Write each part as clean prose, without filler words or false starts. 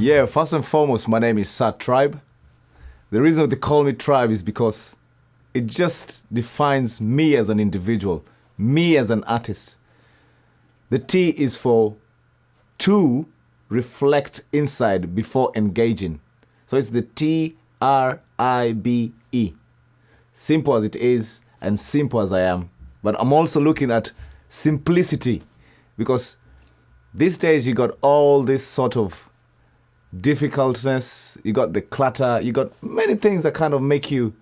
Yeah, first and foremost, my name is Sat Tribe. The reason they call me Tribe is because it just defines me as an individual, me as an artist. The T is for to reflect inside before engaging. So it's the TRIBE. Simple as it is and simple as I am. But I'm also looking at simplicity because these days you got all this sort of difficultness, you got the clutter, you got many things that kind of make you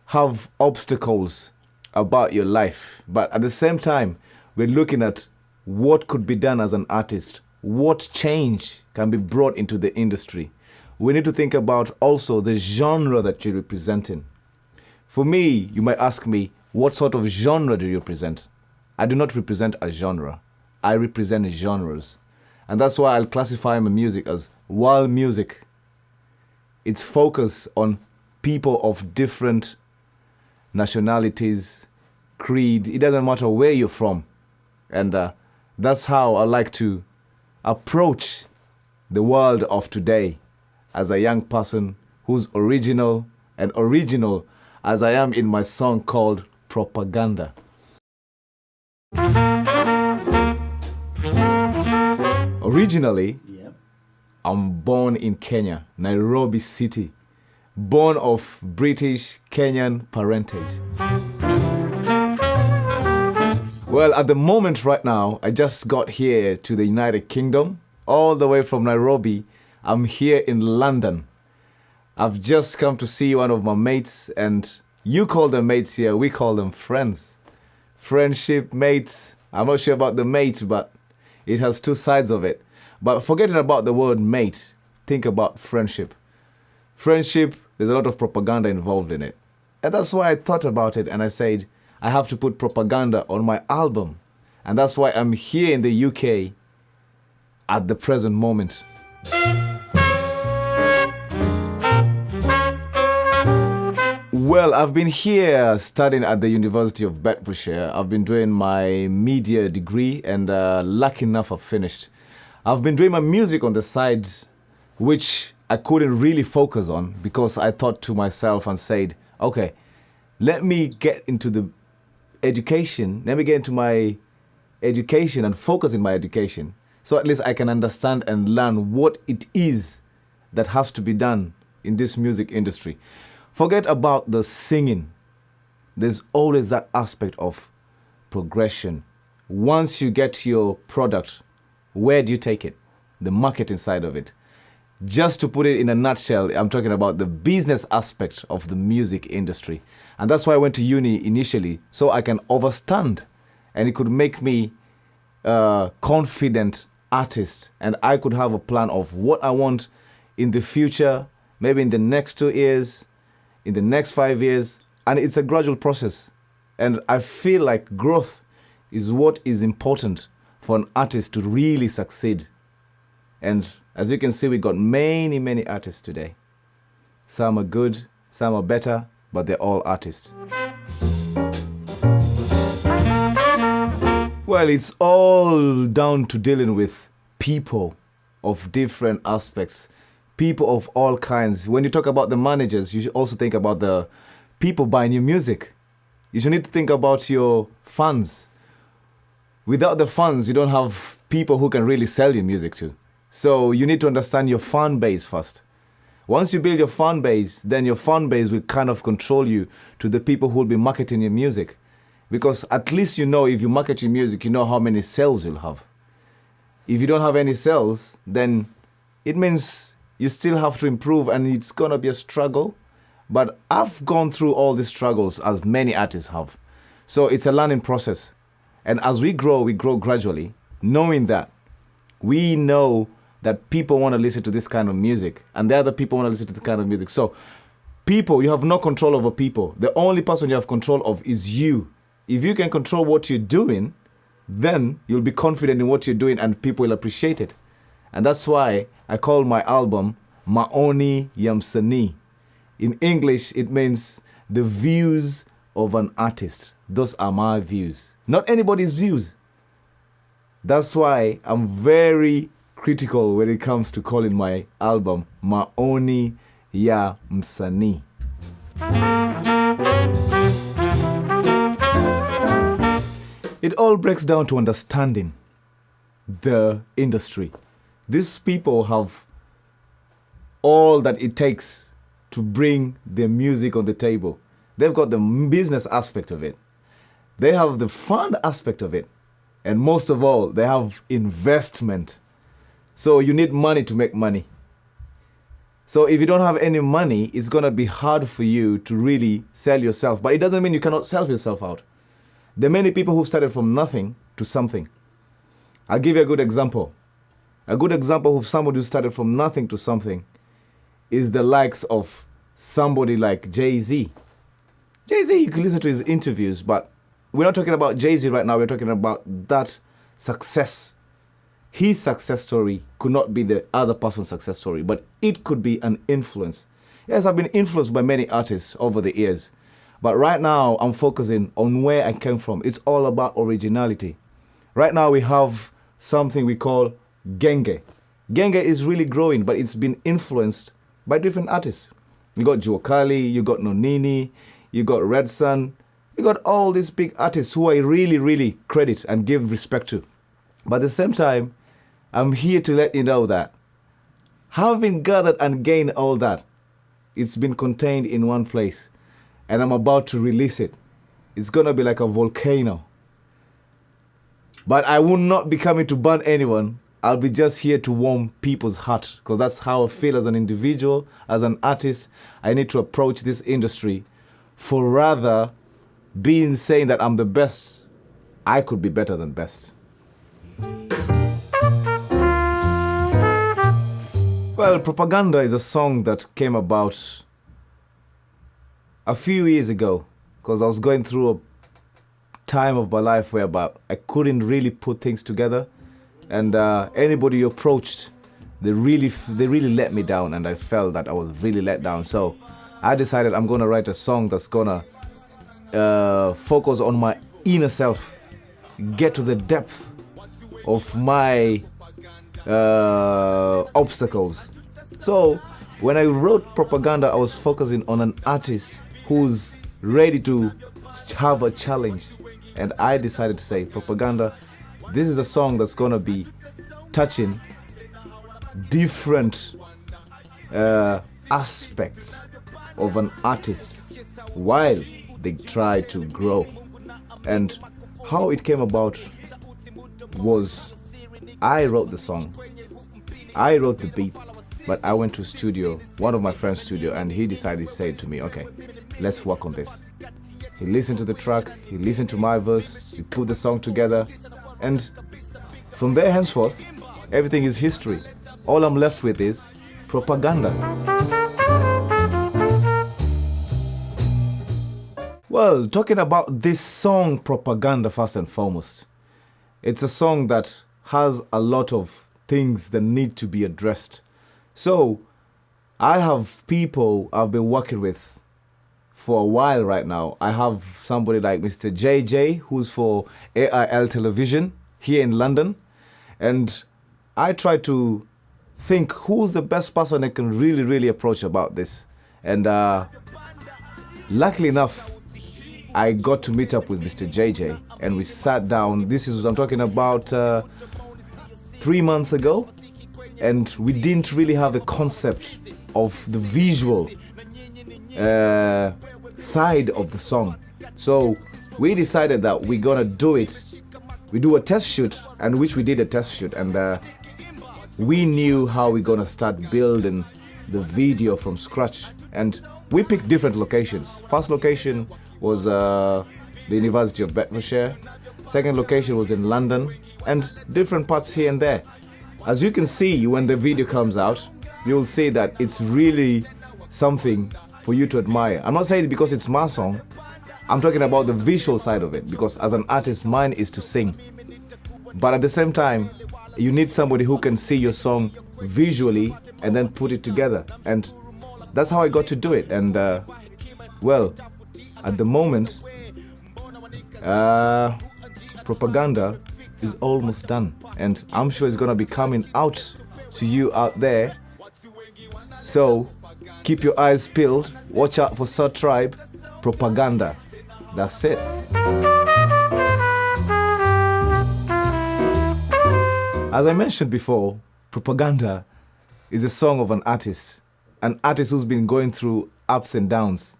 have obstacles about your life. But at the same time, we're looking at what could be done as an artist, what change can be brought into the industry. We need to think about also the genre that you're representing. For me, you might ask me, what sort of genre do you represent? I do not represent a genre. I represent genres. And that's why I'll classify my music as world music. It's focused on people of different nationalities, creed. It doesn't matter where you're from. And that's how I like to approach the world of today as a young person who's original and original as I am in my song called Propaganda. Originally, I'm born in Kenya, Nairobi City, born of British Kenyan parentage. Well, at the moment right now, I just got here to the United Kingdom, all the way from Nairobi. I'm here in London. I've just come to see one of my mates, and you call them mates here, we call them friends. Friendship, mates. I'm not sure about the mate, but it has two sides of it. But forgetting about the word mate, think about friendship. Friendship, there's a lot of propaganda involved in it. And that's why I thought about it and I said, I have to put propaganda on my album. And that's why I'm here in the UK at the present moment. Well, I've been here studying at the University of Bedfordshire. I've been doing my media degree and lucky enough I've finished. I've been doing my music on the side, which I couldn't really focus on because I thought to myself and said, okay, let me get into the education, let me get into my education and focus in my education. So at least I can understand and learn what it is that has to be done in this music industry. Forget about the singing. There's always that aspect of progression. Once you get your product, where do you take it? The marketing side of it. Just to put it in a nutshell, I'm talking about the business aspect of the music industry. And that's why I went to uni initially, so I can understand. And it could make me a confident artist. And I could have a plan of what I want in the future, maybe in the next 2 years, in the next 5 years. And it's a gradual process. And I feel like growth is what is important for an artist to really succeed. And as you can see, we got many, many artists today. Some are good, some are better, but they're all artists. Well, it's all down to dealing with people of different aspects, people of all kinds. When you talk about the managers, you should also think about the people buying your music. You should need to think about your fans. Without the fans, you don't have people who can really sell your music to. So you need to understand your fan base first. Once you build your fan base, then your fan base will kind of control you to the people who will be marketing your music. Because at least you know if you market your music, you know how many sales you'll have. If you don't have any sales, then it means you still have to improve and it's going to be a struggle. But I've gone through all these struggles as many artists have. So it's a learning process. And as we grow gradually, knowing that we know that people want to listen to this kind of music and the other people want to listen to this kind of music. So people, you have no control over people. The only person you have control of is you. If you can control what you're doing, then you'll be confident in what you're doing and people will appreciate it. And that's why I call my album MAONI YA MSANI. In English, it means the views of an artist. Those are my views, not anybody's views. That's why I'm very critical when it comes to calling my album Maoni ya Msani. It all breaks down to understanding the industry. These people have all that it takes to bring their music on the table. They've got the business aspect of it. They have the fun aspect of it. And most of all, they have investment. So you need money to make money. So if you don't have any money, it's going to be hard for you to really sell yourself. But it doesn't mean you cannot sell yourself out. There are many people who started from nothing to something. I'll give you a good example. A good example of somebody who started from nothing to something is the likes of somebody like Jay-Z. Jay-Z, you can listen to his interviews, but we're not talking about Jay-Z right now. We're talking about that success. His success story could not be the other person's success story, but it could be an influence. Yes, I've been influenced by many artists over the years, but right now I'm focusing on where I came from. It's all about originality. Right now we have something we call Genge. Genge is really growing, but it's been influenced by different artists. You got Juakali, you got Nonini, you got Red Sun, you got all these big artists who I really, really credit and give respect to. But at the same time, I'm here to let you know that having gathered and gained all that, it's been contained in one place, and I'm about to release it. It's gonna be like a volcano. But I will not be coming to burn anyone. I'll be just here to warm people's heart, because that's how I feel as an individual, as an artist. I need to approach this industry for rather being saying that I'm the best. I could be better than best. Well, Propaganda is a song that came about a few years ago, because I was going through a time of my life where I couldn't really put things together. And anybody you approached, they really let me down, and I felt that I was really let down. So I decided I'm gonna write a song that's gonna focus on my inner self, get to the depth of my obstacles. So when I wrote Propaganda, I was focusing on an artist who's ready to have a challenge, and I decided to say, Propaganda, this is a song that's gonna be touching different aspects of an artist while they try to grow. And how it came about was I wrote the song, I wrote the beat, but I went to studio, one of my friend's studio, and he decided to say to me, okay, let's work on this. He listened to the track, he listened to my verse, we put the song together, and from there henceforth, everything is history. All I'm left with is Propaganda. Well, talking about this song, Propaganda, first and foremost, it's a song that has a lot of things that need to be addressed. So, I have people I've been working with for a while right now. I have somebody like Mr. JJ, who's for AIL Television here in London. And I try to think who's the best person I can really approach about this. And luckily enough, I got to meet up with Mr. JJ, and we sat down. I'm talking about 3 months ago. And we didn't really have the concept of the visual side of the song. So we decided that we're gonna do it. We do a test shoot, and which we did a test shoot, and we knew how we're gonna start building the video from scratch. And we picked different locations. First location was the University of Bedfordshire. Second location was in London, and different parts here and there. As you can see, when the video comes out, you'll see that it's really something for you to admire. I'm not saying it because it's my song. I'm talking about the visual side of it, because as an artist, mine is to sing. But at the same time, you need somebody who can see your song visually and then put it together. And that's how I got to do it. And well, at the moment, Propaganda is almost done, and I'm sure it's gonna be coming out to you out there. So keep your eyes peeled. Watch out for Sir Tribe Propaganda. That's it. As I mentioned before, Propaganda is a song of an artist who's been going through ups and downs,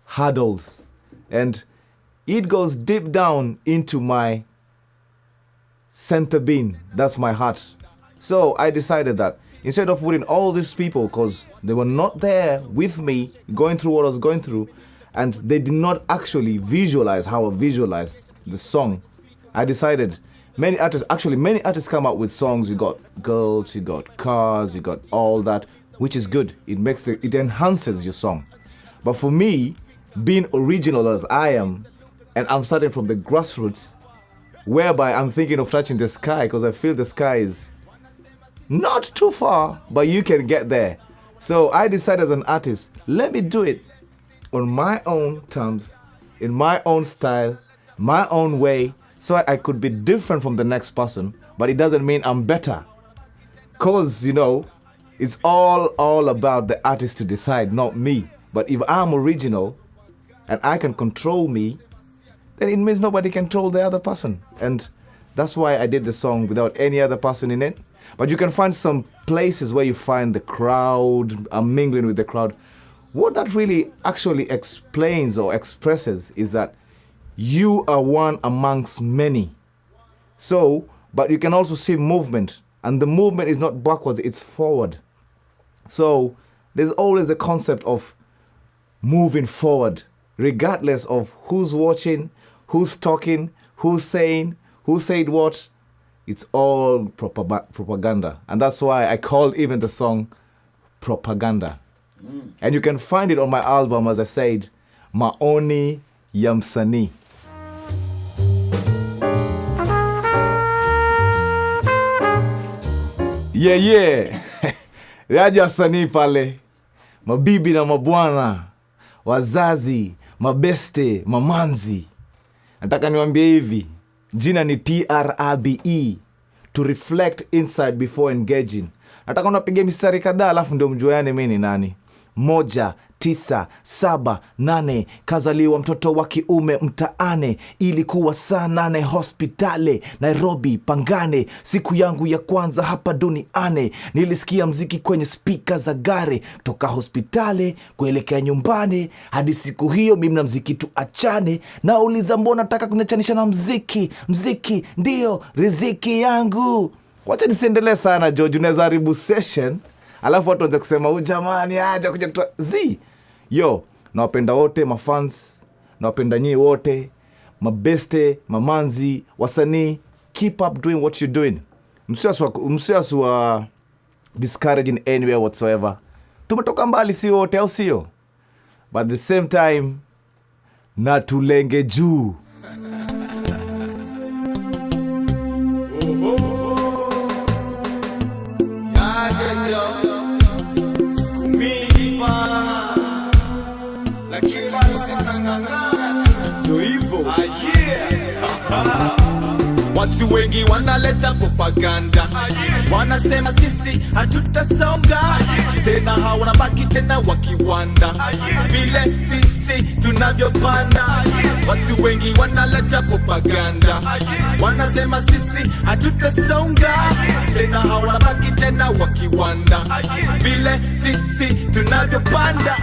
hurdles, and it goes deep down into my center being. That's my heart. So I decided that instead of putting all these people, because they were not there with me going through what I was going through, and they did not actually visualize how I visualized the song, I decided many artists come out with songs. You got girls, you got cars, you got all that, which is good. It enhances your song. But for me, being original as I am, and I'm starting from the grassroots, whereby I'm thinking of touching the sky, because I feel the sky is not too far, but you can get there. So I decided as an artist, let me do it on my own terms, in my own style, my own way, so I could be different from the next person, but it doesn't mean I'm better. Because, it's all about the artist to decide, not me. But if I'm original and I can control me, then it means nobody can control the other person. And that's why I did the song without any other person in it. But you can find some places where you find the crowd, mingling with the crowd. What that really actually explains or expresses is that you are one amongst many. So, but you can also see movement, and the movement is not backwards, it's forward. So there's always the concept of moving forward, regardless of who's watching, who's talking, who's saying, who said what. It's all propaganda. And that's why I called even the song Propaganda. And you can find it on my album, as I said, Maoni ya Msani. Yeah. Raja wasanii pale, mabibi na mabwana, wazazi, mabeste, mamanzi. Nataka niwaambie hivi, jina ni TRABE, to reflect inside before engaging. Nataka unapige mistari kadhaa alafu ndio mjuane mimi ni nani. 1, 9, 7, 8, kazaliwa mtoto wa kiume mtaane, ilikuwa saa 8 hospitali Nairobi Pangane, siku yangu ya kwanza hapa duniani, nilisikia mziki kwenye speaker za gari, toka hospitali kuelekea nyumbani, hadi siku hiyo mimi na mziki tuachane, nauliza mbona nataka kuniachanisha na mziki ndio riziki yangu. Wacha nisiendelee sana George, unaweza haribu session. Alafu watu wanza kusema, jamani, aja kuja kutoa Yo, nawapenda wote, mafans, nawapenda nyie wote, mabeste, mamanzi, wasanii, keep up doing what you're doing. Msiaswa discouraging anywhere whatsoever. Tumetoka mbali si wote, au sio? But at the same time, na tulenge juu. Watu wengi wanaleta propaganda, wanasema sisi hatutasonga, tena hawanabaki tena wakiwanda vile sisi tunavyopanda. Watu wengi wanaleta propaganda, wanasema sisi hatutasonga, tena hawanabaki tena wakiwanda vile sisi tunavyopanda.